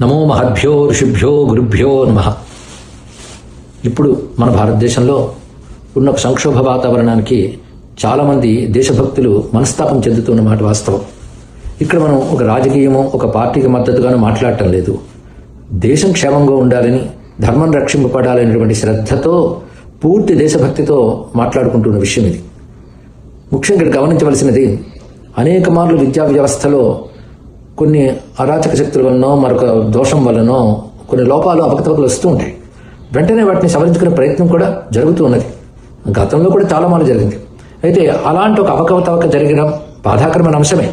నమో మహద్భ్యో ఋషిభ్యో గురుభ్యో నమః. ఇప్పుడు మన భారతదేశంలో ఉన్న సంక్షోభ వాతావరణానికి చాలామంది దేశభక్తులు మనస్తాపం చెందుతున్న మాట వాస్తవం. ఇక్కడ మనం ఒక రాజకీయమో ఒక పార్టీకి మద్దతుగానో మాట్లాడటం లేదు. దేశం క్షేమంగా ఉండాలని, ధర్మం రక్షింపబడాలనేటువంటి శ్రద్ధతో, పూర్తి దేశభక్తితో మాట్లాడుకుంటున్న విషయం ఇది. ముఖ్యంగా ఇక్కడ గమనించవలసినది, అనేక మార్లు విద్యా వ్యవస్థలో కొన్ని అరాచక శక్తుల వలనో మరొక దోషం వలనో కొన్ని లోపాలు అవకతవకలు వస్తూ ఉంటాయి. వెంటనే వాటిని సవరించుకునే ప్రయత్నం కూడా జరుగుతూ ఉన్నది. గతంలో కూడా చాలా మార్లు జరిగింది. అయితే అలాంటి ఒక అవకతవక జరగడం బాధాకరమైన అంశమే.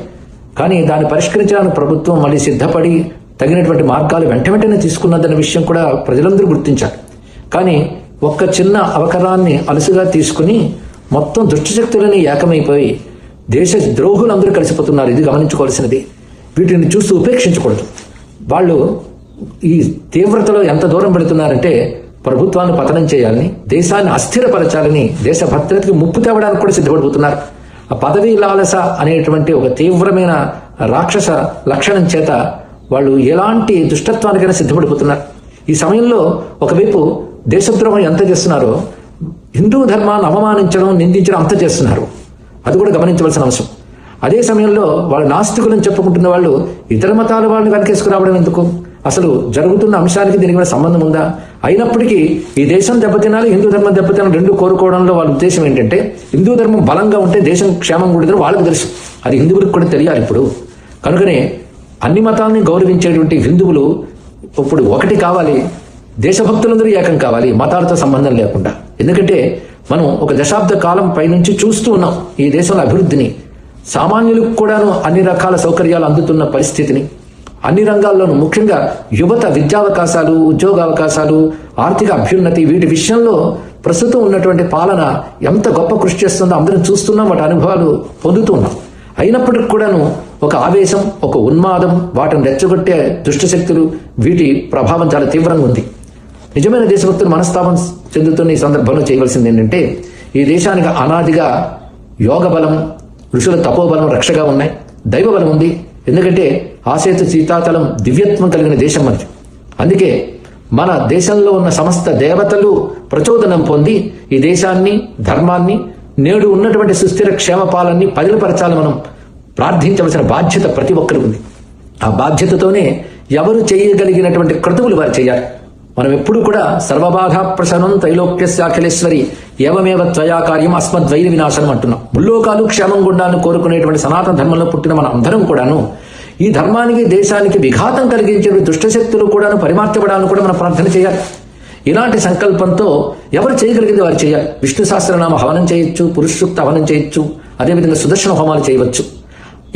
కానీ దాన్ని పరిష్కరించడానికి ప్రభుత్వం మళ్ళీ సిద్ధపడి తగినటువంటి మార్గాలు వెంటనే తీసుకున్నదన్న విషయం కూడా ప్రజలందరూ గుర్తించారు. కానీ ఒక్క చిన్న అవకరాన్ని అలసుగా తీసుకుని మొత్తం దుష్టశక్తులని ఏకమైపోయి దేశ ద్రోహులందరూ కలిసిపోతున్నారు. ఇది గమనించుకోవాల్సినది. వీటిని చూస్తూ ఉపేక్షించకూడదు. వాళ్ళు ఈ తీవ్రతలో ఎంత దూరం పెడుతున్నారంటే ప్రభుత్వాన్ని పతనం చేయాలని, దేశాన్ని అస్థిరపరచాలని, దేశ భద్రతకి ముప్పు తేవడానికి కూడా సిద్ధపడిపోతున్నారు. ఆ పదవీ లాలస అనేటువంటి ఒక తీవ్రమైన రాక్షస లక్షణం చేత వాళ్ళు ఎలాంటి దుష్టత్వానికైనా సిద్ధపడిపోతున్నారు. ఈ సమయంలో ఒకవైపు దేశద్రోహం ఎంత చేస్తున్నారో, హిందూ ధర్మాన్ని అవమానించడం, నిందించడం అంత చేస్తున్నారు. అది కూడా గమనించవలసిన అంశం. అదే సమయంలో వాళ్ళు నాస్తికులను చెప్పుకుంటున్న వాళ్ళు ఇతర మతాల వాళ్ళని వెనకేసుకురావడం ఎందుకు? అసలు జరుగుతున్న అంశానికి దీనికి కూడా సంబంధం ఉందా? అయినప్పటికీ ఈ దేశం దెబ్బతినాలి, హిందూ ధర్మం దెబ్బతినాలి రెండు కోరుకోవడంలో వాళ్ళ ఉద్దేశం ఏంటంటే, హిందూ ధర్మం బలంగా ఉంటే దేశం క్షేమంగా ఉండేదని వాళ్ళకు తెలుసు. అది హిందువులకు కూడా తెలియాలి ఇప్పుడు. కనుకనే అన్ని మతాలని గౌరవించేటువంటి హిందువులు ఇప్పుడు ఒకటి కావాలి, దేశభక్తులందరూ ఏకం కావాలి, మతాలతో సంబంధం లేకుండా. ఎందుకంటే మనం ఒక దశాబ్ద కాలం పైనుంచి చూస్తూ ఉన్నాం ఈ దేశంలో అభివృద్ధిని. సామాన్యులకు కూడాను అన్ని రకాల సౌకర్యాలు అందుతున్న పరిస్థితిని, అన్ని రంగాల్లోనూ ముఖ్యంగా యువత విద్యావకాశాలు, ఉద్యోగావకాశాలు, ఆర్థిక అభ్యున్నతి, వీటి విషయంలో ప్రస్తుతం ఉన్నటువంటి పాలన ఎంత గొప్ప కృషి చేస్తుందో అందరం చూస్తున్నాం, వాటి అనుభవాలు పొందుతూ ఉన్నాం. అయినప్పటికీ కూడాను ఒక ఆవేశం, ఒక ఉన్మాదం, వాటిని రెచ్చగొట్టే దుష్టశక్తులు, వీటి ప్రభావం చాలా తీవ్రంగా ఉంది. నిజమైన దేశభక్తులు మనస్తాపం చెందుతున్న ఈ సందర్భంలో చేయవలసింది ఏంటంటే, ఈ దేశానికి అనాదిగా యోగ బలం, ఋషుల తపోబలం రక్షగా ఉన్నాయి, దైవ బలం ఉంది. ఎందుకంటే ఆసేతు సీతాతలం దివ్యత్వం కలిగిన దేశం మనది. అందుకే మన దేశంలో ఉన్న సమస్త దేవతలు ప్రచోదనం పొంది ఈ దేశాన్ని, ధర్మాన్ని, నేడు ఉన్నటువంటి సుస్థిర క్షేమ పాలనని పదిలపరచాలి. మనం ప్రార్థించవలసిన బాధ్యత ప్రతి ఒక్కరికి ఉంది. ఆ బాధ్యతతోనే ఎవరు చేయగలిగినటువంటి క్రతువులు వారు చేయాలి. మనం ఎప్పుడు కూడా సర్వబాధా ప్రశనం త్రైలోక్యస్యాఖిలేశ్వరి ఏవమేవ త్వయా కార్యం అస్మద్వైర వినాశనం అంటున్నాం. ముల్లోకాలు క్షేమం గుండాన్ని కోరుకునేటువంటి సనాతన ధర్మంలో పుట్టిన మన అందరం కూడాను ఈ ధర్మానికి, దేశానికి విఘాతం కలిగించే దుష్టశక్తులు కూడాను పరిమార్చబడాలని కూడా మనం ప్రార్థన చేయాలి. ఇలాంటి సంకల్పంతో ఎవరు చేయగలిగింది వారు చేయాలి. విష్ణు సహస్రనామ హవనం చేయొచ్చు, పురుషసూక్త హవనం చేయొచ్చు, అదేవిధంగా సుదర్శన హోమాలు చేయవచ్చు,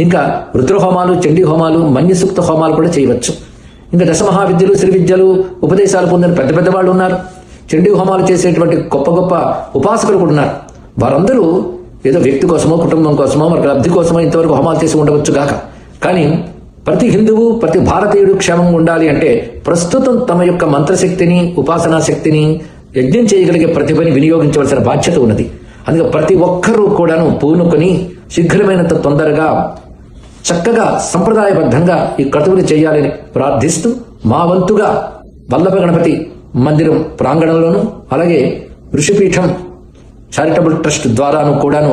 ఇంకా రుద్ర హోమాలు, చండీ హోమాలు, మన్యసూక్త హోమాలు కూడా చేయవచ్చు. ఇంకా దశమహావిద్యలు, శ్రీ విద్యలు, ఉపదేశాలు పొందిన పెద్ద పెద్ద వాళ్ళు ఉన్నారు. చండీ హోమాలు చేసేటువంటి గొప్ప గొప్ప ఉపాసకులు కూడా ఉన్నారు. వారందరూ ఏదో వ్యక్తి కోసమో, కుటుంబం కోసమో, మరి లబ్ధి కోసమో ఇంతవరకు హోమాలు చేసి ఉండవచ్చు గాక. కానీ ప్రతి హిందువు, ప్రతి భారతీయుడు క్షేమంగా ఉండాలి అంటే ప్రస్తుతం తమ యొక్క మంత్రశక్తిని, ఉపాసనా శక్తిని, యజ్ఞం చేయగలిగే ప్రతిభని వినియోగించవలసిన బాధ్యత ఉన్నది. అందుకే ప్రతి ఒక్కరూ కూడాను పూనుకొని శీఘ్రమైనంత తొందరగా చక్కగా సంప్రదాయబద్ధంగా ఈ క్రతువులు చేయాలని ప్రార్థిస్తూ, మా వంతుగా వల్లభ గణపతి మందిరం ప్రాంగణంలోను, అలాగే ఋషిపీఠం చారిటబుల్ ట్రస్ట్ ద్వారాను కూడాను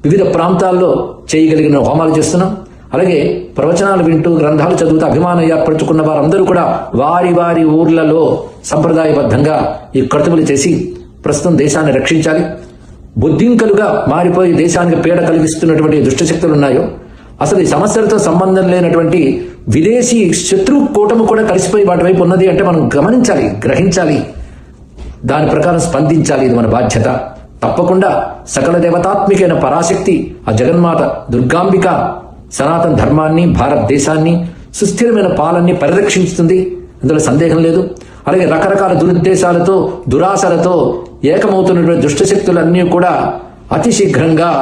వివిధ ప్రాంతాల్లో చేయగలిగిన హోమాలు చేస్తున్నాం. అలాగే ప్రవచనాలు వింటూ, గ్రంథాలు చదువుతూ అభిమానం ఏర్పరచుకున్న వారందరూ కూడా వారి వారి ఊర్లలో సంప్రదాయబద్ధంగా ఈ క్రతువులు చేసి ప్రస్తుతం దేశాన్ని రక్షించాలి. బుద్ధింకలుగా మారిపోయి దేశానికి పీడ కలిగిస్తున్నటువంటి దుష్టశక్తులు ఉన్నాయో, అసలు ఈ సమస్యలతో సంబంధం లేనటువంటి విదేశీ శత్రు కూటమి కూడా కలిసిపోయి వాటి వైపు ఉన్నది అంటే మనం గమనించాలి, గ్రహించాలి, దాని ప్రకారం స్పందించాలి. ఇది మన బాధ్యత. తప్పకుండా సకల దేవతాత్మికైన పరాశక్తి ఆ జగన్మాత దుర్గాంబిక సనాతన ధర్మాన్ని, భారతదేశాన్ని, సుస్థిరమైన పాలనని పరిరక్షిస్తుంది, అందులో సందేహం లేదు. అలాగే రకరకాల దురుద్దేశాలతో, దురాశలతో ఏకమవుతున్నటువంటి దుష్టశక్తులన్నీ కూడా అతి శీఘ్రంగా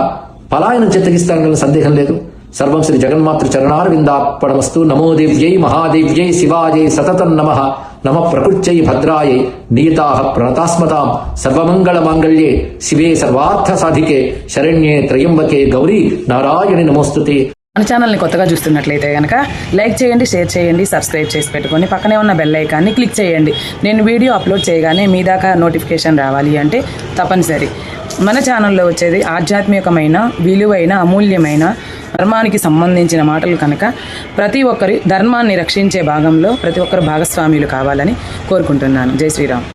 పలాయనం చెత్తగిస్తానన్న సందేహం లేదు. సర్వం శ్రీ జగన్మాతృ చరణారవిందార్పణమస్తు. నమో దేవ్యై మహాదేవ్యై శివాయై సతతం నమః. నమ ప్రకృత్యై భద్రాయై నియతాః ప్రణతాస్మతాం. సర్వమంగళ మాంగళ్యే శివే సర్వార్థ సాధికే శరణ్యే త్రయంబకే గౌరీ నారాయణి నమోస్తుతే. మన ఛానల్ని కొత్తగా చూస్తున్నట్లయితే కనుక లైక్ చేయండి, షేర్ చేయండి, సబ్స్క్రైబ్ చేసి పెట్టుకొని పక్కనే ఉన్న బెల్ ఐకాన్ని క్లిక్ చేయండి. నేను వీడియో అప్లోడ్ చేయగానే మీ దాకా నోటిఫికేషన్ రావాలి అంటే తప్పనిసరి. మన ఛానల్లో వచ్చేది ఆధ్యాత్మికమైన, విలువైన, అమూల్యమైన ధర్మానికి సంబంధించిన మాటలు కనుక ప్రతి ఒక్కరి ధర్మాన్ని రక్షించే భాగంలో ప్రతి ఒక్కరు భాగస్వామ్యులు కావాలని కోరుకుంటున్నాను. జై శ్రీరామ్.